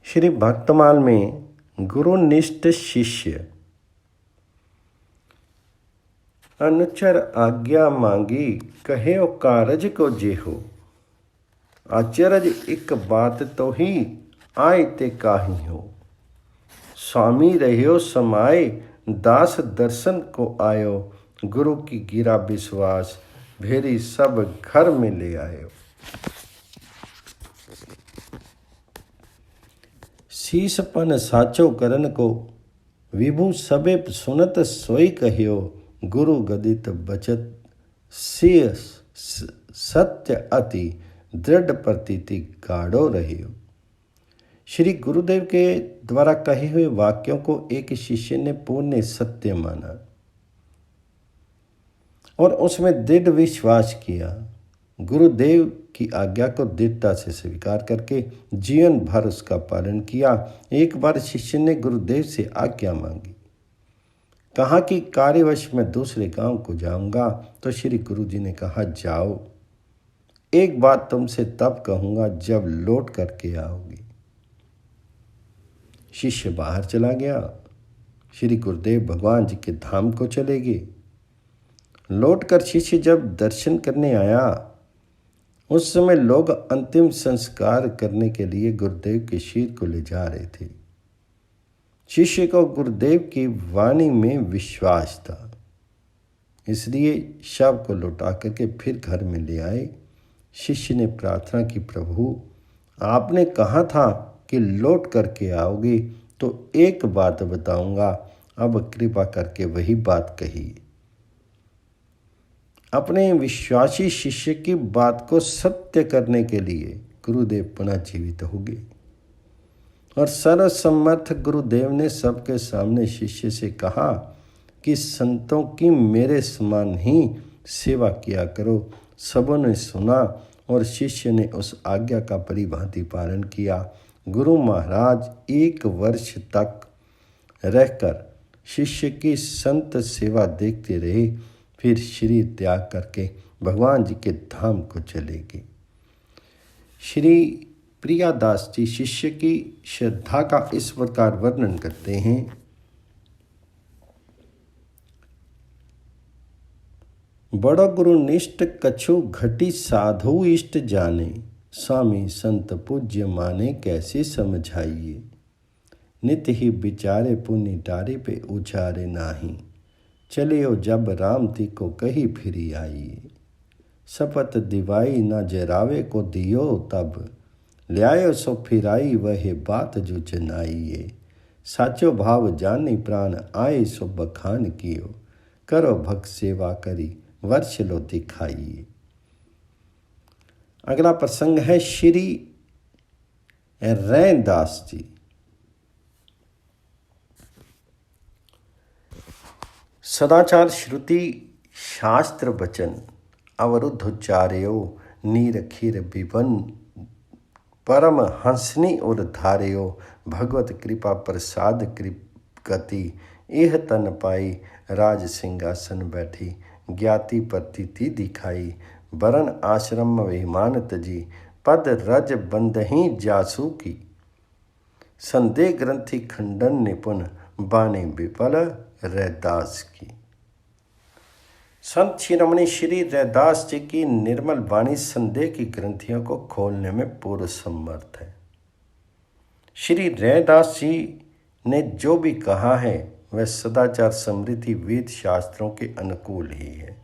श्री भक्तमाल में गुरुनिष्ठ शिष्य अनुचर आज्ञा मांगी कहे कारज को जेहो। आचरज एक बात तो ही आए ते काही हो। स्वामी रहियो समाए दास दर्शन को आयो। गुरु की गिरा विश्वास भेरी सब घर में ले आयो। शीसपन साचो करन को विभु सबे सुनत सोई कहियो। गुरु गदित बचत सिय सत्य अति दृढ़ प्रतीति गाढ़ो रहियो। श्री गुरुदेव के द्वारा कहे हुए वाक्यों को एक शिष्य ने पूर्ण सत्य माना और उसमें दृढ़ विश्वास किया। गुरुदेव की आज्ञा को दृढ़ता से स्वीकार करके जीवन भर उसका पालन किया। एक बार शिष्य ने गुरुदेव से आज्ञा मांगी, कहा कि कार्यवश में दूसरे गांव को जाऊंगा। तो श्री गुरु जी ने कहा, जाओ, एक बात तुमसे तब कहूंगा जब लौट करके आओगी। शिष्य बाहर चला गया। श्री गुरुदेव भगवान जी के धाम को चले गए। लौटकर शिष्य जब दर्शन करने आया, उस समय लोग अंतिम संस्कार करने के लिए गुरुदेव के शीर को ले जा रहे थे। शिष्य को गुरुदेव की वाणी में विश्वास था, इसलिए शव को लौटा करके फिर घर में ले आए। शिष्य ने प्रार्थना की, प्रभु आपने कहा था कि लौट करके आओगे, तो एक बात बताऊंगा, अब कृपा करके वही बात कही। अपने विश्वासी शिष्य की बात को सत्य करने के लिए गुरुदेव पुनः जीवित हो गए और सर्वसम्मत गुरुदेव ने सबके सामने शिष्य से कहा कि संतों की मेरे समान ही सेवा किया करो। सबों ने सुना और शिष्य ने उस आज्ञा का परिभांति पालन किया। गुरु महाराज 1 वर्ष तक रहकर शिष्य की संत सेवा देखते रहे, फिर शरीर त्याग करके भगवान जी के धाम को चले गए। श्री प्रियादास जी शिष्य की श्रद्धा का इस प्रकार वर्णन करते हैं। बड़ा गुरुनिष्ठ कछु घटी साधु इष्ट जाने। स्वामी संत पूज्य माने कैसे समझाइए। नित ही विचारे पुण्य डारे पे उचारे नाही। चलियो जब राम ती को कही फिरी आइए। शपथ दिवाई न जरावे को दियो तब। ल्यायो सो फिराई वह बात जो जनाइए। साचो भाव जानी प्राण आए सो बखान कियो। करो भक्त सेवा करी वर्ष लो दिखाइए। अगला प्रसंग है श्री रैदास जी। सदाचार श्रुति शास्त्र वचन अवरुद्ध उच्चार्यो। नीर खीर विवन परम हंसनी और धार्यो। भगवत कृपा प्रसाद गति एह तन पाई। राज सिंहासन बैठी ज्ञाति प्रतीति दिखाई। वरण आश्रम विमान तजी पद रज बंदही जासू की। संदेह ग्रंथि खंडन निपुण बानी विपल रैदास की। संत शिरोमणि श्री रैदास जी की निर्मल वाणी संदेह की ग्रंथियों को खोलने में पूर्ण समर्थ है। श्री रैदास जी ने जो भी कहा है वह सदाचार समृद्धि वेद शास्त्रों के अनुकूल ही है।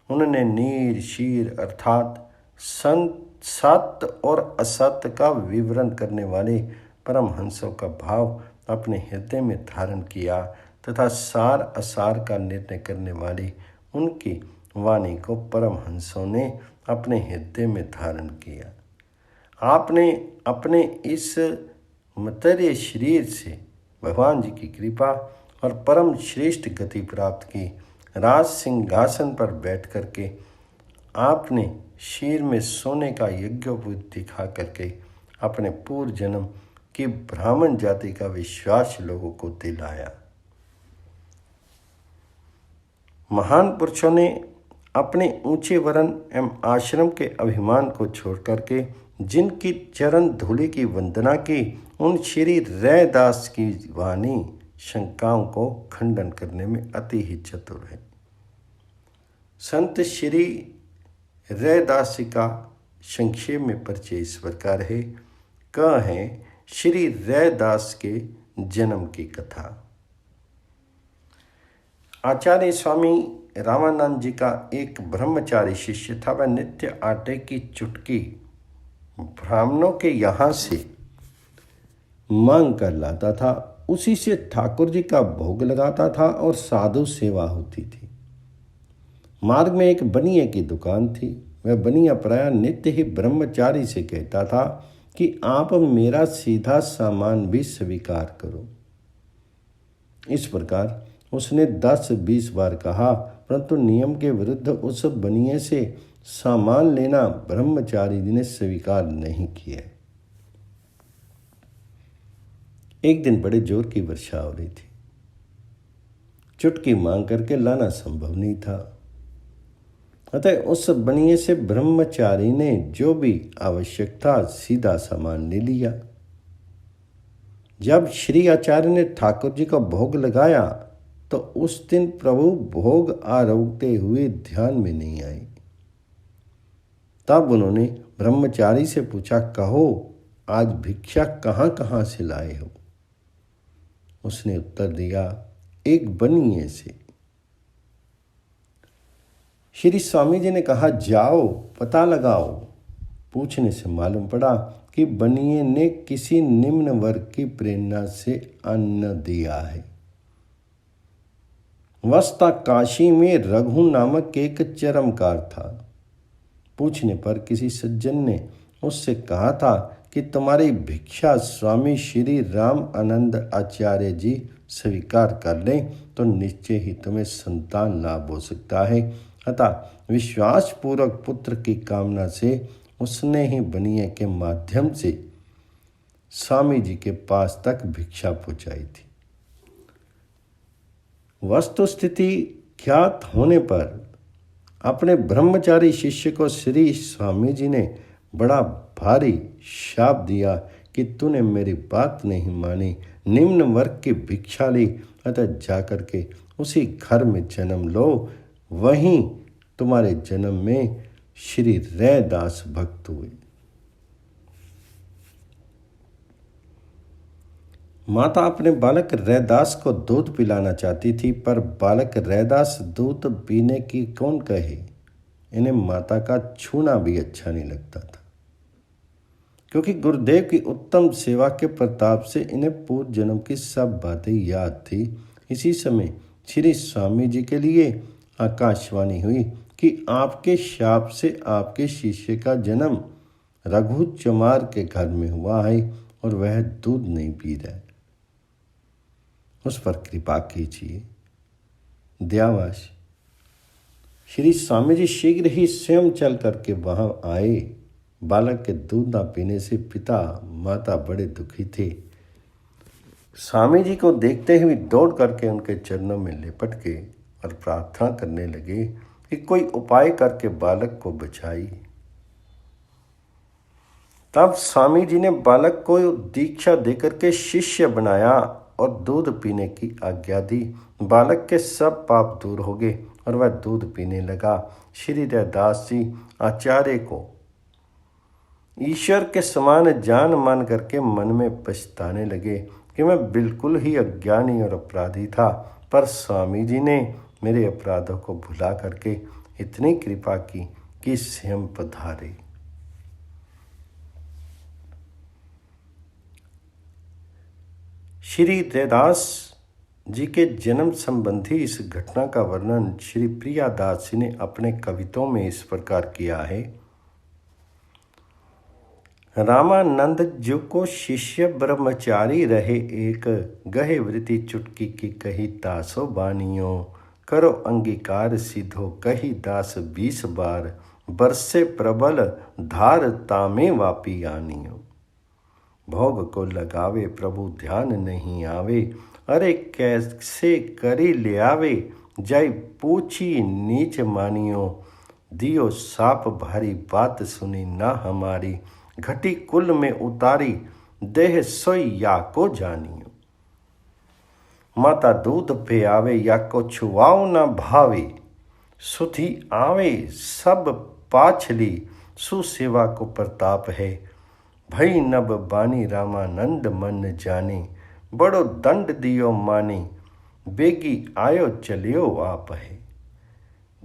उन्होंने नीर शीर अर्थात सत्य और असत्य का विवरण करने वाले परमहंसों का भाव अपने हृदय में धारण किया तथा सार असार का निर्णय करने वाली उनकी वाणी को परमहंसों ने अपने हृदय में धारण किया। आपने अपने इस मतर्य शरीर से भगवान जी की कृपा और परम श्रेष्ठ गति प्राप्त की। राज सिंहासन पर बैठ करके आपने शीर में सोने का यज्ञोपवीत दिखा करके अपने पूर्व जन्म की ब्राह्मण जाति का विश्वास लोगों को दिलाया। महान पुरुषों ने अपने ऊंचे वर्ण एवं आश्रम के अभिमान को छोड़ करके जिनकी चरण धूलि की वंदना की उन श्री रैदास की वाणी शंकाओं को खंडन करने में अति ही चतुर है। संत श्री रैदास का संक्षेप में परिचय इस प्रकार है। क है श्री रैदास के जन्म की कथा। आचार्य स्वामी रामानंद जी का एक ब्रह्मचारी शिष्य था। वह नित्य आटे की चुटकी ब्राह्मणों के यहाँ से मांग कर लाता था, उसी से ठाकुर जी का भोग लगाता था और साधु सेवा होती थी। मार्ग में एक बनिए की दुकान थी। वह बनिया प्रायः नित्य ही ब्रह्मचारी से कहता था कि आप मेरा सीधा सामान भी स्वीकार करो। इस प्रकार उसने 10-20 बार कहा, परंतु नियम के विरुद्ध उस बनिए से सामान लेना ब्रह्मचारी ने स्वीकार नहीं किया। एक दिन बड़े जोर की वर्षा हो रही थी। चुटकी मांग करके लाना संभव नहीं था। अतः उस बनिए से ब्रह्मचारी ने जो भी आवश्यक था सीधा सामान ले लिया। जब श्री आचार्य ने ठाकुर जी का भोग लगाया तो उस दिन प्रभु भोग आरोगते हुए ध्यान में नहीं आए। तब उन्होंने ब्रह्मचारी से पूछा, कहो आज भिक्षा कहाँ कहाँ से लाए हो? उसने उत्तर दिया, एक बनिए से। श्री स्वामी जी ने कहा, जाओ पता लगाओ। पूछने से मालूम पड़ा कि बनिए ने किसी निम्न वर्ग की प्रेरणा से अन्न दिया है। वस्ता काशी में रघु नामक एक चरमकार था। पूछने पर किसी सज्जन ने उससे कहा था कि तुम्हारी भिक्षा स्वामी श्री राम आनंद आचार्य जी स्वीकार कर लें तो निश्चय ही तुम्हें संतान लाभ हो सकता है। अतः विश्वासपूर्वक पुत्र की कामना से उसने ही बनिए के माध्यम से स्वामी जी के पास तक भिक्षा पहुंचाई थी। वस्तुस्थिति ज्ञात होने पर अपने ब्रह्मचारी शिष्य को श्री स्वामी जी ने बड़ा भारी शाप दिया कि तूने मेरी बात नहीं मानी, निम्न वर्ग की भिक्षा ली, अतः जाकर के उसी घर में जन्म लो। वहीं तुम्हारे जन्म में श्री रैदास भक्त हुए। माता अपने बालक रैदास को दूध पिलाना चाहती थी, पर बालक रैदास दूध पीने की कौन कहे। इन्हें माता का छूना भी अच्छा नहीं लगता था, क्योंकि गुरुदेव की उत्तम सेवा के प्रताप से इन्हें पूर्व जन्म की सब बातें याद थी। इसी समय श्री स्वामी जी के लिए आकाशवाणी हुई कि आपके शाप से आपके शिष्य का जन्म रघु चमार के घर में हुआ है और वह दूध नहीं पी रहा है, उस पर कृपा कीजिए। दयावश श्री स्वामी जी शीघ्र ही स्वयं चल करके वहां आए। बालक के दूध न पीने से पिता माता बड़े दुखी थे। स्वामी जी को देखते हुए दौड़ करके उनके चरणों में लिपट के और प्रार्थना करने लगे कि कोई उपाय करके बालक को बचाइए। तब स्वामी जी ने बालक को दीक्षा देकर के शिष्य बनाया और दूध पीने की आज्ञा दी। बालक के सब पाप दूर हो गए और वह दूध पीने लगा। श्री रैदास जी आचार्य को ईश्वर के समान जान मान करके मन में पछताने लगे कि मैं बिल्कुल ही अज्ञानी और अपराधी था, पर स्वामी जी ने मेरे अपराधों को भुला करके इतनी कृपा की कि स्वयं पधारे। श्री रैदास जी के जन्म संबंधी इस घटना का वर्णन श्री प्रियादास जी ने अपने कविताओं में इस प्रकार किया है। रामानंद जो को शिष्य ब्रह्मचारी रहे एक, गहे वृत्ति चुटकी की कही तासो बानियों, करो अंगीकार सिद्धो कही दास 20 बार, बरसे प्रबल धार तामे वापी आनियो। भोग को लगावे प्रभु ध्यान नहीं आवे, अरे कैसे करी ले आवे, जय पूछी नीच मानियो। दियो साप भारी बात सुनी ना हमारी, घटी कुल में उतारी देह सोई या को जानियो। माता दूध पे आवे या को छुआओ न भावे, सुधी आवे सब पाछली सुसेवा को प्रताप है। भई नब बानी रामानंद मन जाने, बड़ो दंड दियो माने, बेगी आयो चलियो आप है।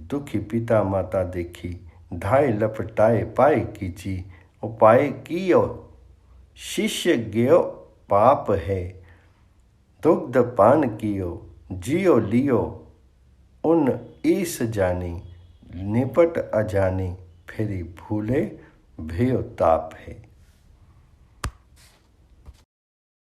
दुखी पिता माता देखी, धाय लपटाए पाए कीची, उपाय कियो शिष्य गयो पाप है। दुग्ध पान कियो जियो लियो, उन ईस जानी, निपट अजानी, फिरी भूले भयो ताप है।